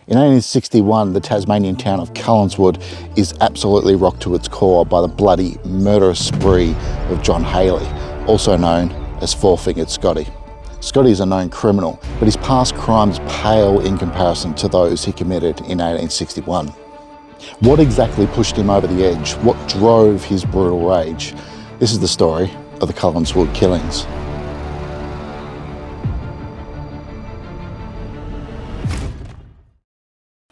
In 1861, the Tasmanian town of Cullenswood is absolutely rocked to its core by the bloody murderous spree of John Haley, also known as Four Fingered Scotty. Scotty is a known criminal, but his past crimes pale in comparison to those he committed in 1861. What exactly pushed him over the edge? What drove his brutal rage? This is the story of the Cullenswood Killings.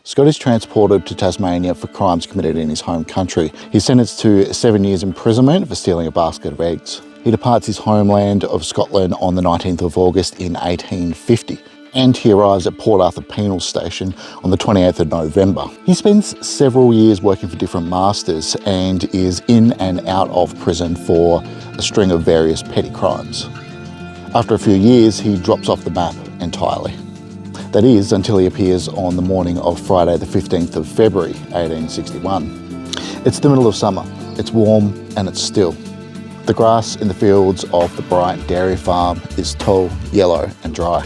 Scott is transported to Tasmania for crimes committed in his home country. He's sentenced to 7 years imprisonment for stealing a basket of eggs. He departs his homeland of Scotland on the 19th of August in 1850, and he arrives at Port Arthur Penal Station on the 28th of November. He spends several years working for different masters and is in and out of prison for a string of various petty crimes. After a few years, he drops off the map entirely. That is, until he appears on the morning of Friday the 15th of February 1861. It's the middle of summer, it's warm and it's still. The grass in the fields of the Bryant dairy farm is tall, yellow and dry.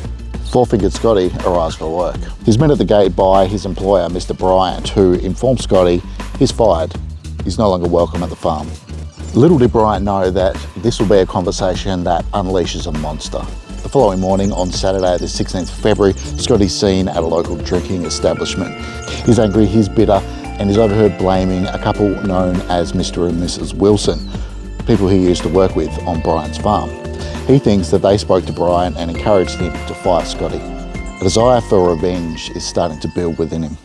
Four Fingered Scotty arrives for work. He's met at the gate by his employer, Mr. Bryant, who informs Scotty he's fired. He's no longer welcome at the farm. Little did Bryant know that this will be a conversation that unleashes a monster. The following morning, on Saturday the 16th of February, Scotty's seen at a local drinking establishment. He's angry, he's bitter, and is overheard blaming a couple known as Mr. and Mrs. Wilson, people he used to work with on Bryant's farm. He thinks that they spoke to Bryant and encouraged him to fire Scotty. A desire for revenge is starting to build within him.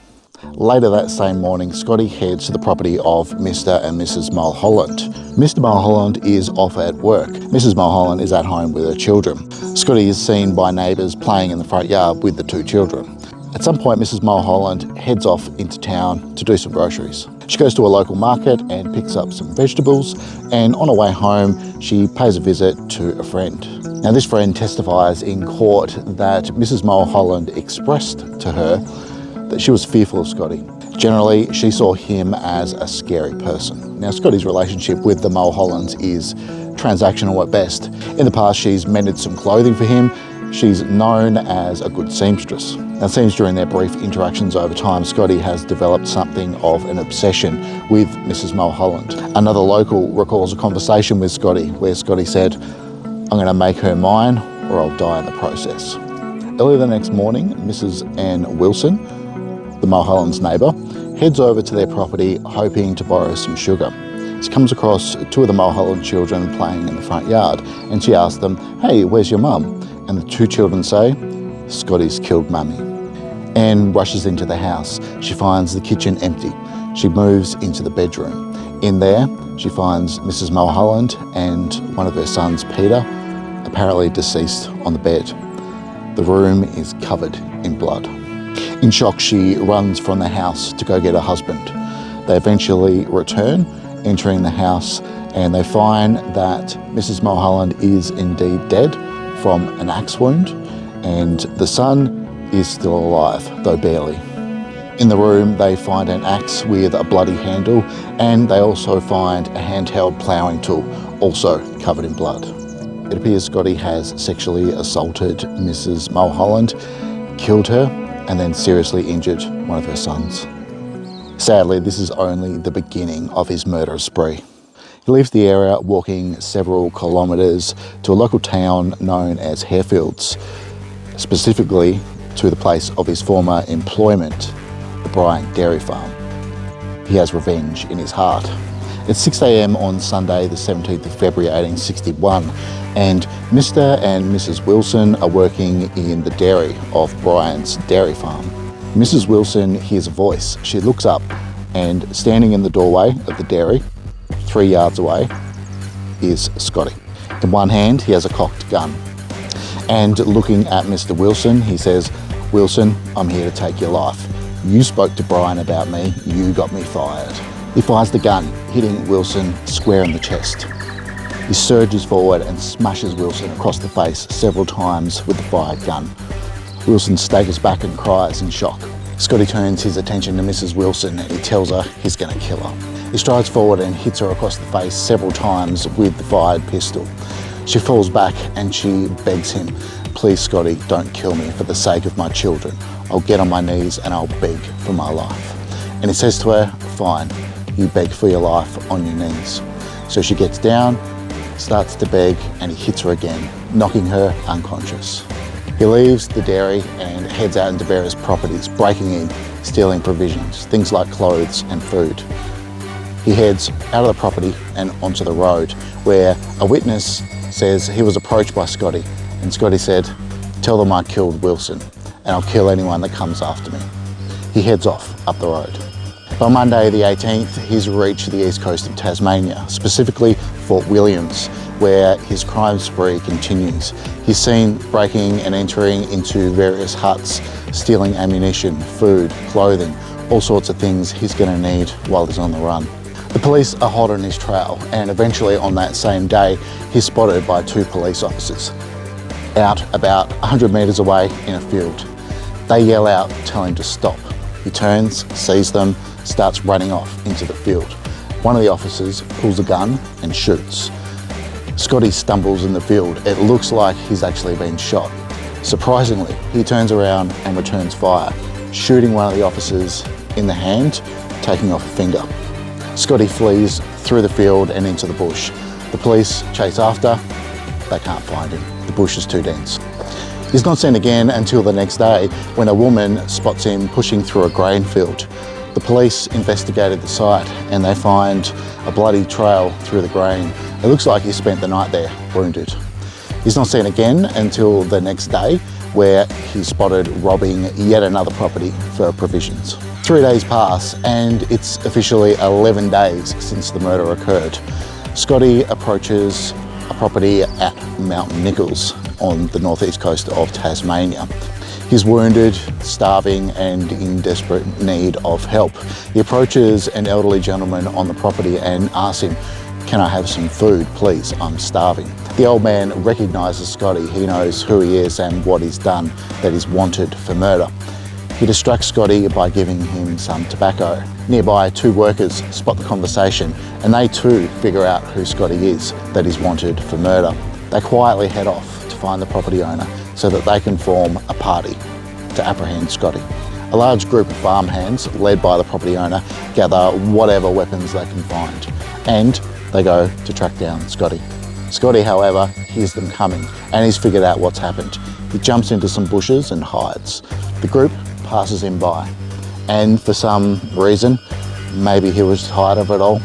Later that same morning, Scotty heads to the property of Mr. and Mrs. Mulholland. Mr. Mulholland is off at work. Mrs. Mulholland is at home with her children. Scotty is seen by neighbours playing in the front yard with the two children. At some point, Mrs. Mulholland heads off into town to do some groceries. She goes to a local market and picks up some vegetables, and on her way home, she pays a visit to a friend. Now, this friend testifies in court that Mrs. Mulholland expressed to her that she was fearful of Scotty. Generally, she saw him as a scary person. Now, Scotty's relationship with the Mulhollands is transactional at best. In the past, she's mended some clothing for him. She's known as a good seamstress. Now, it seems during their brief interactions over time, Scotty has developed something of an obsession with Mrs. Mulholland. Another local recalls a conversation with Scotty where Scotty said, "I'm going to make her mine or I'll die in the process." Early the next morning, Mrs. Ann Wilson, the Mulholland's neighbour, heads over to their property hoping to borrow some sugar. She comes across two of the Mulholland children playing in the front yard, and she asks them, "Hey, where's your mum?" And the two children say, "Scotty's killed Mummy." Anne rushes into the house. She finds the kitchen empty. She moves into the bedroom. In there, she finds Mrs. Mulholland and one of her sons, Peter, apparently deceased on the bed. The room is covered in blood. In shock, she runs from the house to go get her husband. They eventually return, entering the house, and they find that Mrs. Mulholland is indeed dead from an axe wound, and the son is still alive, though barely. In the room, they find an axe with a bloody handle, and they also find a handheld ploughing tool, also covered in blood. It appears Scotty has sexually assaulted Mrs. Mulholland, killed her, and then seriously injured one of her sons. Sadly, this is only the beginning of his murderous spree. He leaves the area walking several kilometres to a local town known as Harefields, specifically to the place of his former employment, the Bryant dairy farm. He has revenge in his heart. It's 6 a.m. on Sunday, the 17th of February 1861, and Mr. and Mrs. Wilson are working in the dairy of Bryant's dairy farm. Mrs. Wilson hears a voice. She looks up, and standing in the doorway of the dairy, 3 yards away, is Scotty. In one hand, he has a cocked gun. And looking at Mr. Wilson, he says, "Wilson, I'm here to take your life. You spoke to Brian about me, you got me fired." He fires the gun, hitting Wilson square in the chest. He surges forward and smashes Wilson across the face several times with the fired gun. Wilson staggers back and cries in shock. Scotty turns his attention to Mrs. Wilson and he tells her he's going to kill her. He strides forward and hits her across the face several times with the fired pistol. She falls back and she begs him, please Scotty, don't kill me for the sake of my children. I'll get on my knees and I'll beg for my life. And he says to her, fine, you beg for your life on your knees. So she gets down, starts to beg, and he hits her again, knocking her unconscious. He leaves the dairy and heads out into various properties, breaking in, stealing provisions, things like clothes and food. He heads out of the property and onto the road, where a witness says he was approached by Scotty, and Scotty said, tell them I killed Wilson, and I'll kill anyone that comes after me. He heads off up the road. By Monday the 18th, he's reached the east coast of Tasmania, specifically Fort Williams, where his crime spree continues. He's seen breaking and entering into various huts, stealing ammunition, food, clothing, all sorts of things he's going to need while he's on the run. The police are hot on his trail, and eventually on that same day, he's spotted by two police officers out about 100 metres away in a field. They yell out, tell him to stop. He turns, sees them, starts running off into the field. One of the officers pulls a gun and shoots. Scotty stumbles in the field. It looks like he's actually been shot. Surprisingly, he turns around and returns fire, shooting one of the officers in the hand, taking off a finger. Scotty flees through the field and into the bush. The police chase after. They can't find him. The bush is too dense. He's not seen again until the next day, when a woman spots him pushing through a grain field. The police investigated the site and they find a bloody trail through the grain. It looks like he spent the night there, wounded. He's not seen again until the next day, where he's spotted robbing yet another property for provisions. 3 days pass and it's officially 11 days since the murder occurred. Scotty approaches a property at Mount Nichols on the northeast coast of Tasmania. He's wounded, starving, and in desperate need of help. He approaches an elderly gentleman on the property and asks him, can I have some food, please? I'm starving. The old man recognises Scotty. He knows who he is and what he's done, that he's wanted for murder. He distracts Scotty by giving him some tobacco. Nearby, two workers spot the conversation and they too figure out who Scotty is, that he's wanted for murder. They quietly head off to find the property owner so that they can form a party to apprehend Scotty. A large group of farmhands, led by the property owner, gather whatever weapons they can find, and they go to track down Scotty. Scotty, however, hears them coming and he's figured out what's happened. He jumps into some bushes and hides. The group passes him by, and for some reason, maybe he was tired of it all,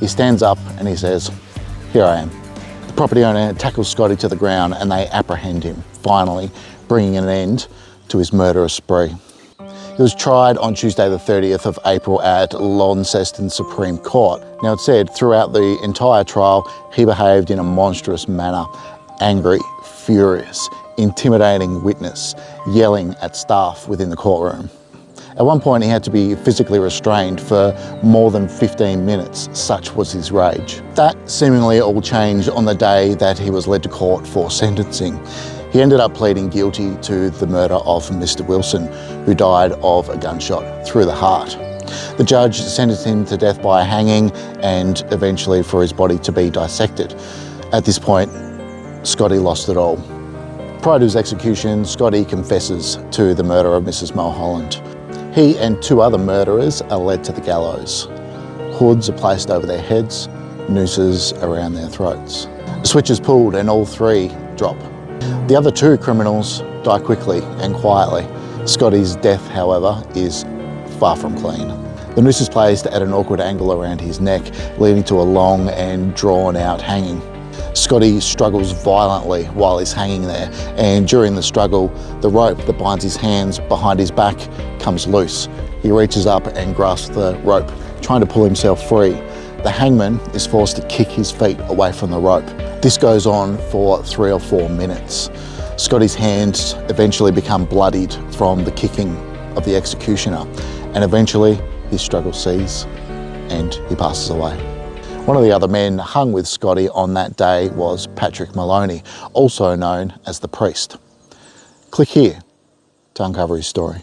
he stands up and he says, here I am. The property owner tackles Scotty to the ground and they apprehend him, finally bringing an end to his murderous spree. He was tried on Tuesday the 30th of April at Launceston Supreme Court. Now, it's said throughout the entire trial, he behaved in a monstrous manner, angry, furious, intimidating witness, yelling at staff within the courtroom. At one point, he had to be physically restrained for more than 15 minutes, such was his rage. That seemingly all changed on the day that he was led to court for sentencing. He ended up pleading guilty to the murder of Mr. Wilson, who died of a gunshot through the heart. The judge sentenced him to death by hanging and eventually for his body to be dissected. At this point, Scotty lost it all. Prior to his execution, Scotty confesses to the murder of Mrs. Mulholland. He and two other murderers are led to the gallows. Hoods are placed over their heads, nooses around their throats. A switch is pulled and all three drop. The other two criminals die quickly and quietly. Scotty's death, however, is far from clean. The noose is placed at an awkward angle around his neck, leading to a long and drawn-out hanging. Scotty struggles violently while he's hanging there, and during the struggle, the rope that binds his hands behind his back comes loose. He reaches up and grasps the rope, trying to pull himself free. The hangman is forced to kick his feet away from the rope. This goes on for 3 or 4 minutes. Scotty's hands eventually become bloodied from the kicking of the executioner, and eventually his struggle ceases and he passes away. One of the other men hung with Scotty on that day was Patrick Maloney, also known as the Priest. Click here to uncover his story.